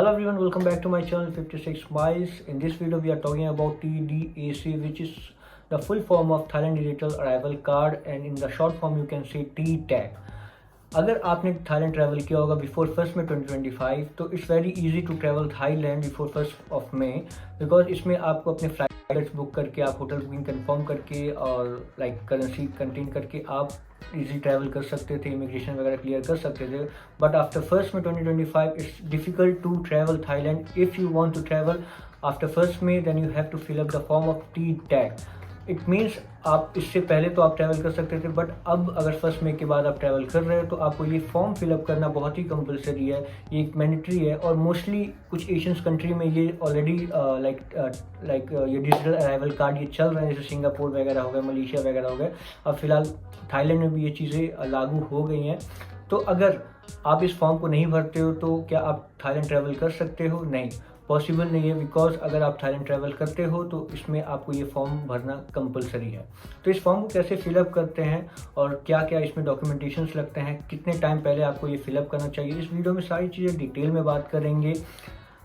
Hello everyone, welcome back to my channel 56 Miles. In this video we are talking about TDAC, which is the full form of Thailand Digital Arrival Card, and in the short form you can say TTAC. अगर आपने Thailand travel किया होगा before first में 2025 तो it's very easy to travel Thailand before first of May, because इसमें आपको अपने flights book करके, आप होटल बुकिंग कंफर्म करके और लाइक करेंसी कंटेन करके आप इजी ट्रैवल कर सकते थे, इमिग्रेशन वगैरह क्लियर कर सकते थे. बट आफ्टर फर्स्ट में 2025 it's difficult to travel Thailand. If you want to travel after first May then you have to fill up the form of TTAC. It means आप इससे पहले तो आप ट्रैवल कर सकते थे, बट अब अगर फर्स्ट मे के बाद आप ट्रैवल कर रहे हो तो आपको ये फॉर्म फिलअप करना बहुत ही कंपलसरी है, ये एक मैंडेटरी है. और मोस्टली कुछ एशियंस कंट्री में ये ऑलरेडी लाइक ये डिजिटल अराइवल कार्ड ये चल रहे हैं, जैसे सिंगापुर वगैरह हो गए, मलेशिया वगैरह हो गए. अब फिलहाल थाईलैंड में भी ये चीज़ें लागू हो गई हैं. तो अगर आप इस फॉर्म को नहीं भरते हो तो क्या आप थाईलैंड ट्रैवल कर सकते हो? नहीं, पॉसिबल नहीं है, बिकॉज अगर आप थाईलैंड ट्रैवल करते हो तो इसमें आपको ये फॉर्म भरना कंपलसरी है. तो इस फॉर्म को कैसे फिलअप करते हैं और क्या क्या इसमें डॉक्यूमेंटेशंस लगते हैं, कितने टाइम पहले आपको ये फिलअप करना चाहिए, इस वीडियो में सारी चीज़ें डिटेल में बात करेंगे.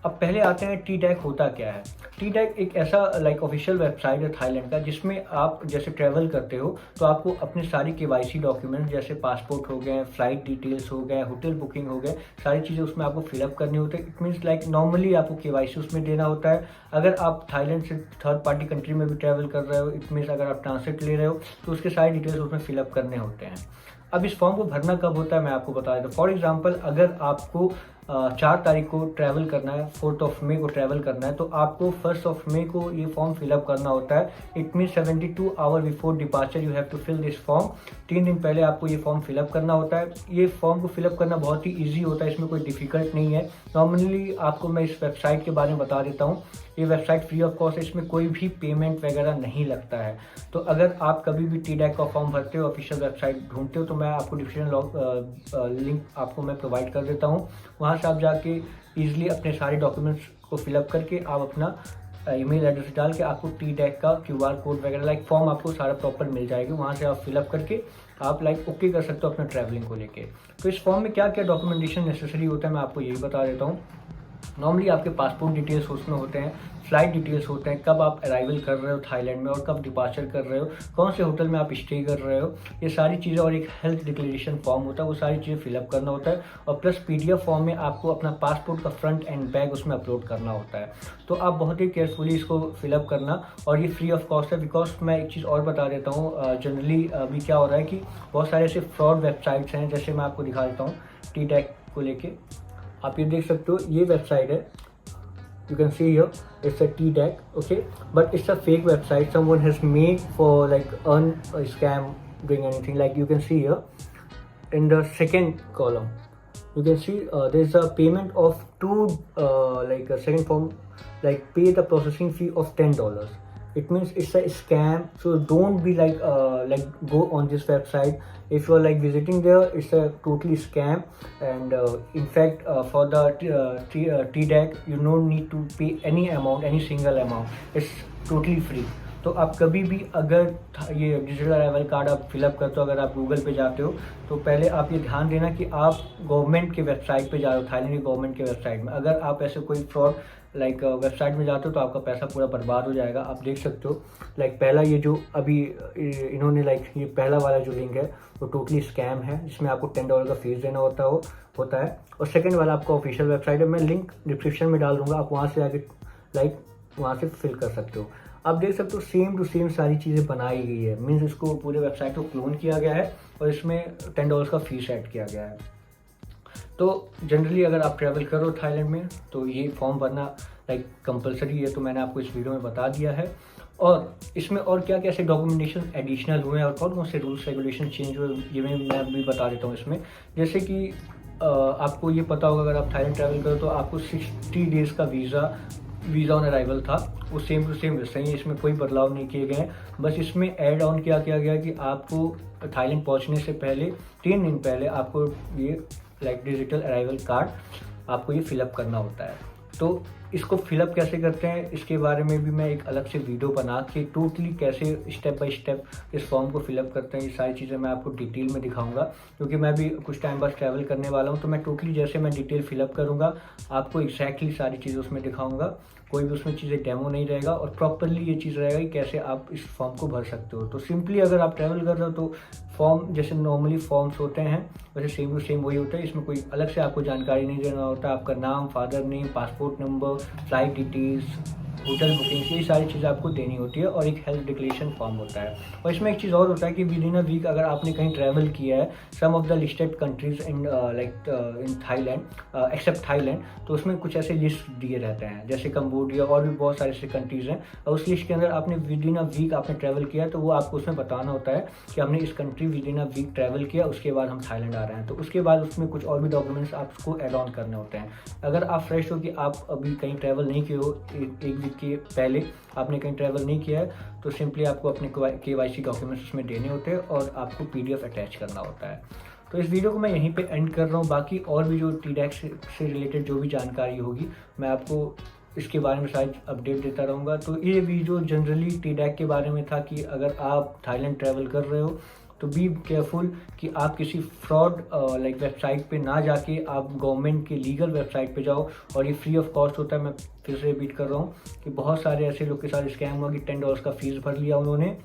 अब पहले आते हैं TTAC होता क्या है. TTAC एक ऐसा लाइक ऑफिशियल वेबसाइट है थाईलैंड का, जिसमें आप जैसे ट्रैवल करते हो तो आपको अपने सारी KYC डॉक्यूमेंट्स जैसे पासपोर्ट हो गए, फ्लाइट डिटेल्स हो गए, होटल बुकिंग हो गए, सारी चीज़ें उसमें आपको फिलअप करनी होती है. इट मीन्स लाइक नॉर्मली आपको KYC उसमें देना होता है. अगर आप थाईलैंड से थर्ड पार्टी कंट्री में भी ट्रैवल कर रहे हो, इट मीन्स अगर आप ट्रांसलेट ले रहे हो तो उसके सारी डिटेल्स उसमें फिलअप करने होते हैं. अब इस फॉर्म को भरना कब होता है मैं आपको बता देता हूँ. फॉर एग्जांपल अगर आपको 4 तारीख को ट्रैवल करना है, 4th ऑफ मे को ट्रैवल करना है, तो आपको 1st ऑफ मे को ये फॉर्म फिलअप करना होता है. It mean 72 hour before departure you have to fill this form. 3 दिन पहले आपको ये फॉर्म फिलअप करना होता है. ये फॉर्म को फिलअप करना बहुत ही ईजी होता है, इसमें कोई डिफिकल्ट नहीं है. नॉर्मली आपको मैं इस वेबसाइट के बारे में बता देता हूँ. ये वेबसाइट फ्री ऑफ कॉस्ट है, इसमें कोई भी पेमेंट वगैरह नहीं लगता है. तो अगर आप कभी भी TTAC का फॉर्म भरते हो, ऑफिशियल वेबसाइट ढूंढते हो, तो मैं आपको डिस्क्रिप्शन लिंक आपको मैं प्रोवाइड कर देता हूँ. वहाँ से आप जाके ईजिली अपने सारे डॉक्यूमेंट्स को फिलअप करके आप अपना ईमेल एड्रेस डाल के आपको TTAC का QR कोड वगैरह लाइक फॉर्म आपको सारा प्रॉपर मिल जाएगी. वहाँ से आप फिलअप करके आप लाइक ओके कर सकते हो अपना ट्रैवलिंग को लेके. तो इस फॉर्म में क्या क्या डॉक्यूमेंटेशन नेसेसरी होता है मैं आपको यही बता देता हूँ. नॉर्मली आपके पासपोर्ट डिटेल्स उसमें होते हैं, फ्लाइट डिटेल्स होते हैं, कब आप अराइवल कर रहे हो थाईलैंड में और कब डिपार्चर कर रहे हो, कौन से होटल में आप स्टे कर रहे हो, ये सारी चीज़ें, और एक हेल्थ डिक्लेरेशन फॉर्म होता है, वो सारी चीज़ें फिलअप करना होता है. और प्लस PDF फॉर्म में आपको अपना पासपोर्ट का फ्रंट एंड बैक उसमें अपलोड करना होता है. तो आप बहुत ही केयरफुली इसको फिलअप करना, और ये फ्री ऑफ कॉस्ट है. बिकॉज मैं एक चीज़ और बता देता हूँ, जनरली अभी क्या हो रहा है कि बहुत सारे ऐसे फ्रॉड वेबसाइट्स हैं, जैसे मैं आपको दिखा देता हूँ TTAC को लेके. आप ये देख सकते हो, ये वेबसाइट है, you can see here it's a TTAC, okay, but it's a fake website someone has made for like earn a scam doing anything. Like you can see here in the second column you can see there's a payment of two like a second form, like pay the processing fee of $10. It means it's a scam, so don't be like go on this website. If you are like visiting there, it's a totally scam. And in fact for the TTAC you don't need to pay any amount, any single amount. It's totally free. तो आप कभी भी अगर ये digital arrival card आप fill up करते हो, अगर आप गूगल पे जाते हो, तो पहले आप ये ध्यान देना कि आप गवर्नमेंट के वेबसाइट पे जा रहे हो, थाईलैंड की गवर्नमेंट के वेबसाइट में. अगर आप ऐसे कोई फ्रॉड लाइक वेबसाइट में जाते हो तो आपका पैसा पूरा बर्बाद हो जाएगा. आप देख सकते हो लाइक पहला ये जो अभी इन्होंने लाइक ये पहला वाला जो लिंक है वो टोटली स्कैम है, जिसमें आपको $10 का फीस देना होता है. और सेकंड वाला आपका ऑफिशियल वेबसाइट है, मैं लिंक डिस्क्रिप्शन में डाल दूंगा, आप वहाँ से आके लाइक वहाँ से फिल कर सकते हो. आप देख सकते हो सेम टू सेम सारी चीज़ें बनाई गई है. मीन्स इसको पूरे वेबसाइट को क्लोन किया गया है और इसमें $10 का फीस ऐड किया गया है. तो जनरली अगर आप ट्रैवल करो थाईलैंड में तो ये फॉर्म भरना लाइक कंपलसरी है. तो मैंने आपको इस वीडियो में बता दिया है. और इसमें और क्या क्या ऐसे डॉक्यूमेंटेशन एडिशनल हुए हैं और कौन कौन से रूल्स रेगुलेशन चेंज हुए, ये मैं अभी बता देता हूँ इसमें. जैसे कि आपको ये पता होगा, अगर आप थाईलैंड ट्रैवल करो तो आपको 60 डेज़ का वीज़ा ऑन अराइवल था, वो सेम टू सेम वैसे ही, इसमें कोई बदलाव नहीं किए गए हैं. बस इसमें ऐड ऑन क्या किया गया कि आपको थाईलैंड पहुंचने से पहले 3 दिन पहले आपको ये लाइक डिजिटल अराइवल कार्ड आपको ये फिलअप करना होता है. तो इसको फिलअप कैसे करते हैं इसके बारे में भी मैं एक अलग से वीडियो बना के टोटली कैसे स्टेप बाय स्टेप इस फॉर्म को फिलअप करते हैं, ये सारी चीज़ें मैं आपको डिटेल में दिखाऊंगा, क्योंकि मैं भी कुछ टाइम बाद ट्रैवल करने वाला हूँ। तो मैं टोटली जैसे मैं डिटेल फिलअप करूँगा आपको एग्जैक्टली सारी चीज़ें उसमें दिखाऊँगा, कोई भी उसमें चीज़ें डेमो नहीं रहेगा और प्रॉपरली ये चीज़ रहेगा कि कैसे आप इस फॉर्म को भर सकते हो। तो सिंपली अगर आप ट्रैवल कर रहे हो तो फॉर्म जैसे नॉर्मली फॉर्म्स होते हैं वैसे सेम टू सेम वही होता है, इसमें कोई अलग से आपको जानकारी नहीं देना होता। आपका नाम, father name, passport number, flight details, hotel bookings, ये सारी चीज़ें आपको देनी होती है और एक हेल्थ डिक्लेरेशन फॉर्म होता है। और इसमें एक चीज़ और होता है कि विद इन अ वीक अगर आपने कहीं ट्रैवल किया है some of the listed countries in in Thailand except Thailand, तो उसमें कुछ ऐसे लिस्ट दिए रहते हैं जैसे कंबोडिया और भी बहुत सारे ऐसे कंट्रीज़ हैं, और उस लिस्ट के अंदर आपने विद इन अ वीक आपने ट्रैवल किया तो वो आपको उसमें बताना होता है कि हमने इस country within a week travel किया, उसके बाद हम थाईलैंड आ रहे हैं। तो उसके बाद उसमें कुछ और भी डॉक्यूमेंट्स आपको एड ऑन करने होते हैं। अगर आप फ्रेश हो कि आप अभी कहीं ट्रैवल नहीं किए हो, एक वीक के पहले आपने कहीं ट्रैवल नहीं किया है, तो सिंपली आपको अपने KYC डॉक्यूमेंट्स उसमें देने होते हैं और आपको PDF अटैच करना होता है। तो इस वीडियो को मैं यहीं पे एंड कर रहा हूँ। बाकी और भी जो TDAC से रिलेटेड जो भी जानकारी होगी मैं आपको इसके बारे में शायद अपडेट देता रहूँगा। तो ये वीडियो जनरली TDAC के बारे में था कि अगर आप थाईलैंड ट्रैवल कर रहे हो तो बी केयरफुल कि आप किसी फ्रॉड लाइक वेबसाइट पे ना जाके आप गवर्नमेंट के लीगल वेबसाइट पे जाओ, और ये फ्री ऑफ कॉस्ट होता है। मैं फिर से रिपीट कर रहा हूँ कि बहुत सारे ऐसे लोग के साथ स्कैम हुआ कि $10 का फीस भर लिया उन्होंने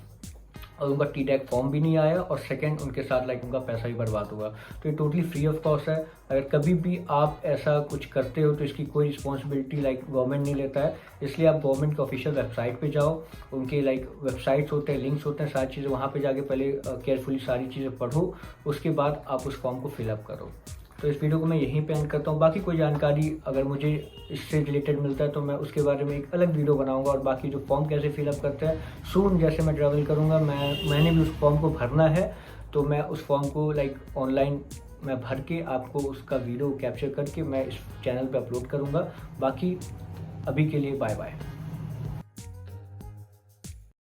और उनका TDAC फॉर्म भी नहीं आया, और सेकंड उनके साथ लाइक उनका पैसा ही बर्बाद हुआ। तो ये टोटली फ्री ऑफ कॉस्ट है। अगर कभी भी आप ऐसा कुछ करते हो तो इसकी कोई रिस्पॉन्सिबिलिटी लाइक गवर्नमेंट नहीं लेता है, इसलिए आप गवर्नमेंट के ऑफिशियल वेबसाइट पे जाओ, उनके लाइक वेबसाइट्स होते हैं, लिंक्स होते हैं, सारी चीज़ें वहाँ पे जाके पहले केयरफुली सारी चीज़ें पढ़ो, उसके बाद आप उस फॉर्म को फिलअप करो। तो इस वीडियो को मैं यहीं पे एंड करता हूँ। बाकी कोई जानकारी अगर मुझे इससे रिलेटेड मिलता है तो मैं उसके बारे में एक अलग वीडियो बनाऊंगा, और बाकी जो फॉर्म कैसे फिलअप करते हैं सून जैसे मैं ट्रैवल करूँगा, मैंने भी उस फॉर्म को भरना है, तो मैं उस फॉर्म को लाइक ऑनलाइन मैं भर के आपको उसका वीडियो कैप्चर करके मैं इस चैनल पे अपलोड करूँगा। बाकी अभी के लिए बाय बाय।